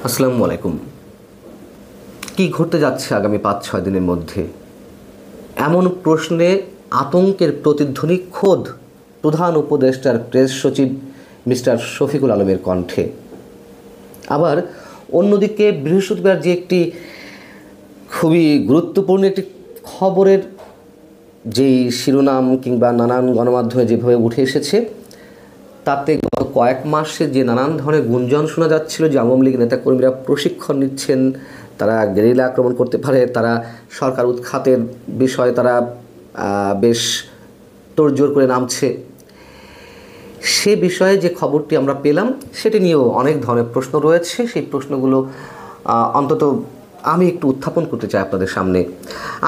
আসসালামু আলাইকুম। কি ঘটতে যাচ্ছে আগামী ৫-৬ দিনের মধ্যে? এমন প্রশ্নে আতঙ্কের প্রতিধ্বনি খোদ প্রধান উপদেষ্টার প্রেস সচিব মিস্টার শফিকুল আলমের কণ্ঠে। আবার অন্যদিকে বৃহস্পতিবার যে একটি খুবই গুরুত্বপূর্ণ একটি খবরের যেই শিরোনাম কিংবা নানান গণমাধ্যমে যেভাবে উঠে এসেছে, তাতে গত কয়েক মাসে যে নানান ধরনের গুঞ্জন শোনা যাচ্ছিল যে আওয়ামী লীগ নেতাকর্মীরা প্রশিক্ষণ নিচ্ছেন, তারা গেরিলা আক্রমণ করতে পারে, তারা সরকার উৎখাতের বিষয়ে তারা বেশ তোড়জোড় করে নামছে, সে বিষয়ে যে খবরটি আমরা পেলাম সেটি নিয়েও অনেক ধরনের প্রশ্ন রয়েছে। সেই প্রশ্নগুলো অন্তত আমি একটু উত্থাপন করতে চাই আপনাদের সামনে।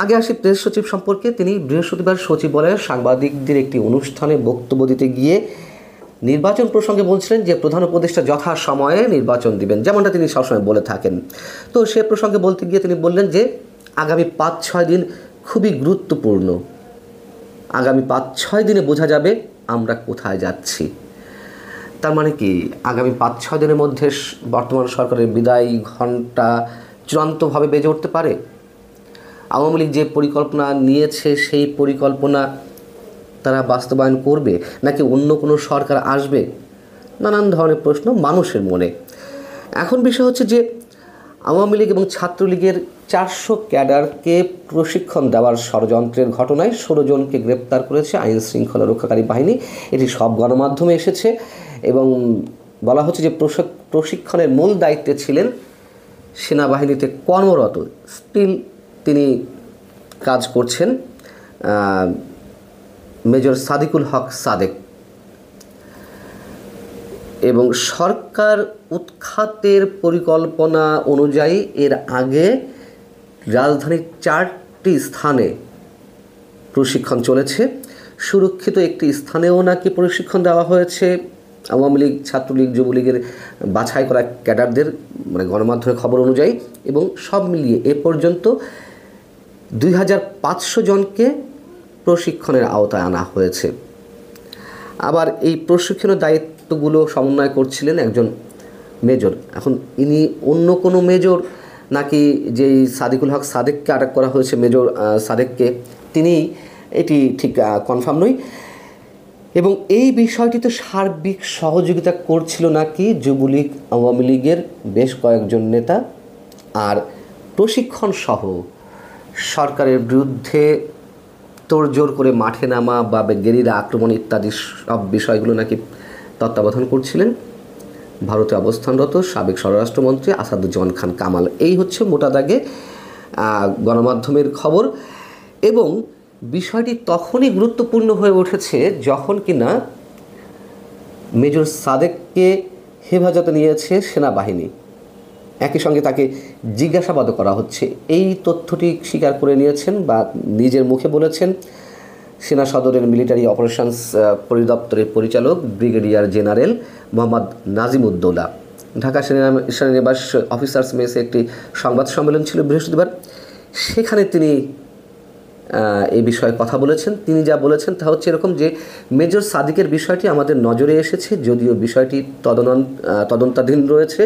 আগে আসি প্রেস সচিব সম্পর্কে। তিনি বৃহস্পতিবার সচিবালয়ে সাংবাদিকদের একটি অনুষ্ঠানে বক্তব্য দিতে গিয়ে নির্বাচন প্রসঙ্গে বলছিলেন যে প্রধান উপদেষ্টা যথাসময়ে নির্বাচন দিবেন, যেমনটা তিনি সবসময় বলে থাকেন। তো সে প্রসঙ্গে বলতে গিয়ে তিনি বললেন যে আগামী ৫-৬ দিন খুবই গুরুত্বপূর্ণ। আগামী ৫-৬ দিনে বোঝা যাবে আমরা কোথায় যাচ্ছি। তার মানে কি আগামী ৫-৬ দিনের মধ্যে বর্তমান সরকারের বিদায় ঘণ্টা চূড়ান্তভাবে বেজে উঠতে পারে? আওয়ামী লীগ যে পরিকল্পনা নিয়েছে সেই পরিকল্পনা তারা বাস্তবায়ন করবে, নাকি অন্য কোনো সরকার আসবে? নানান ধরনের প্রশ্ন মানুষের মনে। এখন বিষয় হচ্ছে যে আওয়ামী লীগ এবং ছাত্রলীগের ৪০০ ক্যাডারকে প্রশিক্ষণ দেওয়ার ষড়যন্ত্রের ঘটনায় ১৬ জনকে গ্রেপ্তার করেছে আইন শৃঙ্খলা রক্ষাকারী বাহিনী। এটি সব গণমাধ্যমে এসেছে এবং বলা হচ্ছে যে প্রশিক্ষণের মূল দায়িত্বে ছিলেন সেনাবাহিনীতে কর্মরত, স্টিল তিনি কাজ করছেন মেজর সাদিকুল হক সাদেক। এবং সরকার উৎখাতের পরিকল্পনা অনুযায়ী এর আগে রাজধানীর 4টি স্থানে প্রশিক্ষণ চলেছে। সুরক্ষিত একটি স্থানেও নাকি প্রশিক্ষণ দেওয়া হয়েছে আওয়ামী লীগ, ছাত্রলীগ, যুবলীগের বাছাই করা ক্যাডারদের, মানে গণমাধ্যমের খবর অনুযায়ী। এবং সব মিলিয়ে এ পর্যন্ত 2500 জনকে প্রশিক্ষণের আওতায় আনা হয়েছে। আবার এই প্রশিক্ষণের দায়িত্বগুলো সমন্বয় করছিলেন একজন মেজর। এখন ইনি অন্য কোনো মেজর নাকি যেই সাদিকুল হক সাদেককে আটক করা হয়েছে, মেজর সাদেককে, তিনি, এটি ঠিক কনফার্ম নয়। এবং এই বিষয়টিতে সার্বিক সহযোগিতা করছিল নাকি যুবলীগ, আওয়ামী লীগের বেশ কয়েকজন নেতা। আর প্রশিক্ষণ সহ সরকারের বিরুদ্ধে তোড়জোড় করে মাঠে নামা বা গেরিলা আক্রমণ ইত্যাদি সব বিষয়গুলো নাকি তত্ত্বাবধান করছিলেন ভারতে অবস্থানরত সাবেক স্বরাষ্ট্রমন্ত্রী আসাদুজ্জামান খান কামাল। এই হচ্ছে মোটা দাগে গণমাধ্যমের খবর। এবং বিষয়টি তখনই গুরুত্বপূর্ণ হয়ে উঠেছে যখন কিনা মেজর সাদেককে হেফাজতে নিয়েছে সেনাবাহিনী। একই সঙ্গে তাকে জিজ্ঞাসাবাদও করা হচ্ছে। এই তথ্যটি স্বীকার করে নিয়েছেন বা নিজের মুখে বলেছেন সেনা সদরের মিলিটারি অপারেশনস পরিদপ্তরের পরিচালক ব্রিগেডিয়ার জেনারেল মোহাম্মদ নাজিমুদ্দৌলা। ঢাকা সেনানিবাস অফিসার্স মেসে একটি সংবাদ সম্মেলন ছিল বৃহস্পতিবার, সেখানে তিনি এই বিষয়ে কথা বলেছেন। তিনি যা বলেছেন তা হচ্ছে এরকম যে মেজর সাদিকের বিষয়টি আমাদের নজরে এসেছে, যদিও বিষয়টি তদন্তাধীন রয়েছে,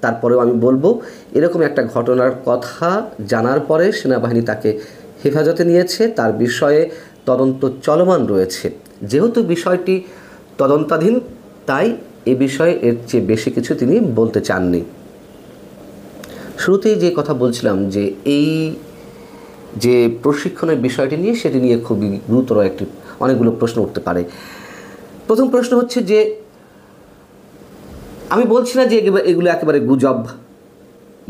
তারপরেও আমি বলবো এরকম একটা ঘটনার কথা জানার পরে সেনাবাহিনী তাকে হেফাজতে নিয়েছে, তার বিষয়ে তদন্ত চলমান রয়েছে। যেহেতু বিষয়টি তদন্তাধীন, তাই এ বিষয়ে এর চেয়ে বেশি কিছু তিনি বলতে চাননি। শুরুতেই যে কথা বলছিলাম যে এই যে প্রশিক্ষণের বিষয়টি নিয়ে, সেটি নিয়ে খুবই গুরুতর অনেকগুলো প্রশ্ন উঠতে পারে। প্রথম প্রশ্ন হচ্ছে যে আমি বলছি না যে এগুলো একেবারে গুজব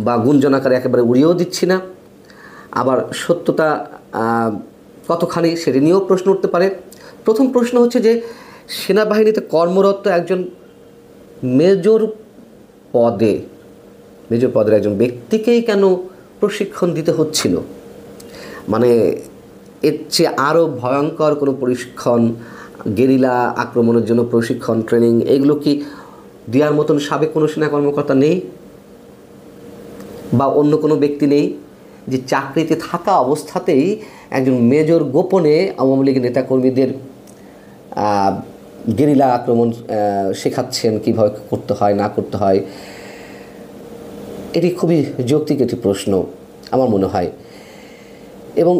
বা গুঞ্জন আকারে একেবারে উড়িয়েও দিচ্ছি না, আবার সত্যতা কতখানি সেটি নিয়েও প্রশ্ন উঠতে পারে। প্রথম প্রশ্ন হচ্ছে যে সেনাবাহিনীতে কর্মরত একজন মেজর পদের একজন ব্যক্তিকেই কেন প্রশিক্ষণ দিতে হচ্ছিল? মানে এর চেয়ে আরও ভয়ঙ্কর কোনো প্রশিক্ষণ, গেরিলা আক্রমণের জন্য প্রশিক্ষণ, ট্রেনিং, এগুলো কি দেওয়ার মতন সাবেক কোনো সেনা কর্মকর্তা নেই বা অন্য কোনো ব্যক্তি নেই যে চাকরিতে থাকা অবস্থাতেই একজন মেজর গোপনে আওয়ামী লীগের নেতাকর্মীদের গেরিলা আক্রমণ শেখাচ্ছেন, কীভাবে করতে হয় না করতে হয়? এটি খুবই যৌক্তিক একটি প্রশ্ন আমার মনে হয়। এবং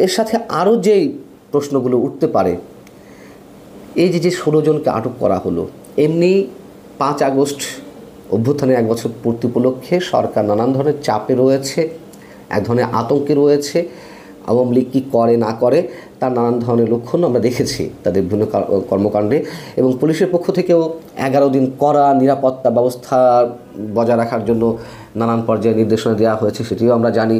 এর সাথে আরও যেই প্রশ্নগুলো উঠতে পারে, এই যে 16 জনকে আটক করা হলো, এমনি 5 আগস্ট অভ্যুত্থানের 1 বছর পূর্তি উপলক্ষে সরকার নানান ধরনের চাপে রয়েছে, এক ধরনের আতঙ্কে রয়েছে। আওয়ামী লীগ কী করে না করে তার নানান ধরনের লক্ষণ আমরা দেখেছি তাদের বিভিন্ন কর্মকাণ্ডে। এবং পুলিশের পক্ষ থেকেও 11 দিন কড়া নিরাপত্তা ব্যবস্থা বজায় রাখার জন্য নানান পর্যায়ে নির্দেশনা দেওয়া হয়েছে, সেটিও আমরা জানি।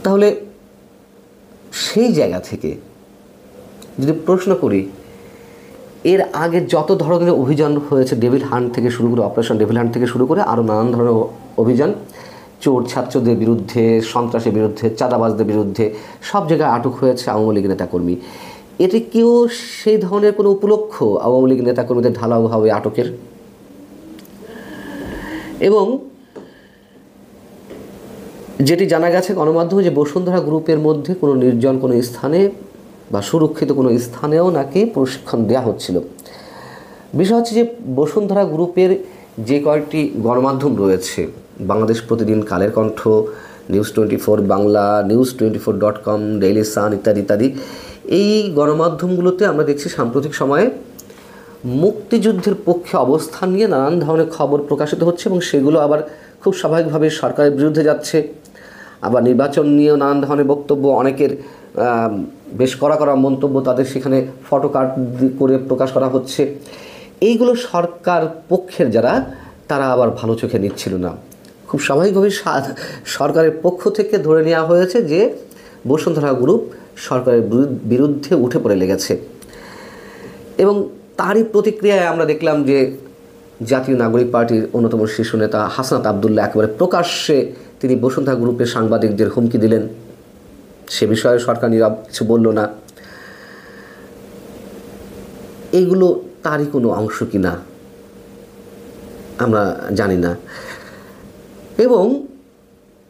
তাহলে সেই জায়গা থেকে যদি প্রশ্ন করি, এর আগে যত ধরনের অভিযান হয়েছে, ডেভিল হান্ট থেকে শুরু করে, অপারেশন ডেভিল হান্ট থেকে শুরু করে আরও নানান ধরনের অভিযান, চোর ছাত্রদের বিরুদ্ধে, সন্ত্রাসের বিরুদ্ধে, চাঁদাবাজদের বিরুদ্ধে সব জায়গায় আটক হয়েছে আওয়ামী লীগ নেতাকর্মী। এটি কেউ সেই ধরনের কোনো উপলক্ষ আওয়ামী লীগ নেতাকর্মীদের ঢালাওভাবে আটকের? এবং যেটি জানা গেছে গণমাধ্যমে, যে বসুন্ধরা গ্রুপের মধ্যে কোনো নির্জন কোনো স্থানে বা সুরক্ষিত কোনো স্থানেও নাকি প্রশিক্ষণ দেওয়া হচ্ছিল। বিষয় হচ্ছে যে বসুন্ধরা গ্রুপের যে কয়েকটি গণমাধ্যম রয়েছে, বাংলাদেশ প্রতিদিন, Kaler Kantho, news 24 Bangla, news24.com, Daily Sun ইত্যাদি ইত্যাদি, এই গণমাধ্যমগুলোতে আমরা দেখছি সাম্প্রতিক সময়ে মুক্তিযুদ্ধের পক্ষে অবস্থান নিয়ে নানান ধরনের খবর প্রকাশিত হচ্ছে, এবং সেগুলো আবার খুব স্বাভাবিকভাবে সরকারের বিরুদ্ধে যাচ্ছে। আবার নির্বাচন নিয়েও নানান ধরনের বক্তব্য, অনেকের বেশ কড়া কড়া মন্তব্য তাদের সেখানে ফটোকার্ড করে প্রকাশ করা হচ্ছে। এইগুলো সরকার পক্ষের যারা, তারা আবার ভালো চোখে নিচ্ছিল না। খুব স্বাভাবিকভাবে সরকারের পক্ষ থেকে ধরে নেওয়া হয়েছে যে বসুন্ধরা গ্রুপ সরকারের বিরুদ্ধে উঠে পড়ে লেগেছে। এবং তারই প্রতিক্রিয়ায় আমরা দেখলাম যে জাতীয় নাগরিক পার্টির অন্যতম শীর্ষ নেতা হাসনাত আবদুল্লাহ একেবারে প্রকাশ্যে তিনি বসুন্ধরা গ্রুপের সাংবাদিকদের হুমকি দিলেন। সে বিষয়ে সরকার নীরব, কিছু বলল না। এইগুলো তারই কোনো অংশ কিনা আমরা জানি না। এবং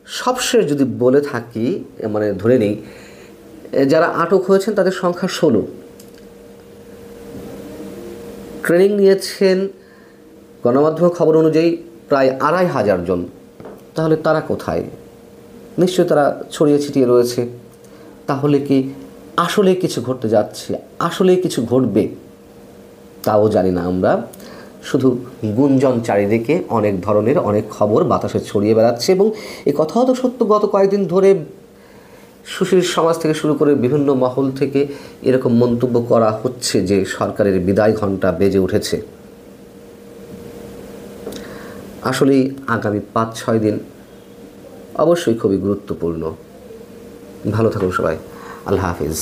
সবশেষ যদি বলে থাকি, মানে ধরে নেই, যারা আটক হয়েছেন তাদের সংখ্যা 16। ট্রেনিং নিয়েছেন গণমাধ্যমের খবর অনুযায়ী প্রায় 2500 জন। তাহলে তারা কোথায়? নিশ্চয়ই তারা ছড়িয়ে ছিটিয়ে রয়েছে। তাহলে কি আসলে কিছু ঘটতে যাচ্ছে, আসলে কিছু ঘটবে, তাও জানি না আমরা। শুধু গুঞ্জন, চারিদিকে অনেক ধরনের অনেক খবর বাতাসে ছড়িয়ে বেড়াচ্ছে। এবং এই কথাও তো সত্য, গত কয়েকদিন ধরে সুশীল সমাজ থেকে শুরু করে বিভিন্ন মহল থেকে এরকম মন্তব্য করা হচ্ছে যে সরকারের বিদায় ঘণ্টা বেজে উঠেছে। আসলেই আগামী 5-6 দিন অবশ্যই খুবই গুরুত্বপূর্ণ। ভালো থাকুন সবাই। আল্লাহ হাফিজ।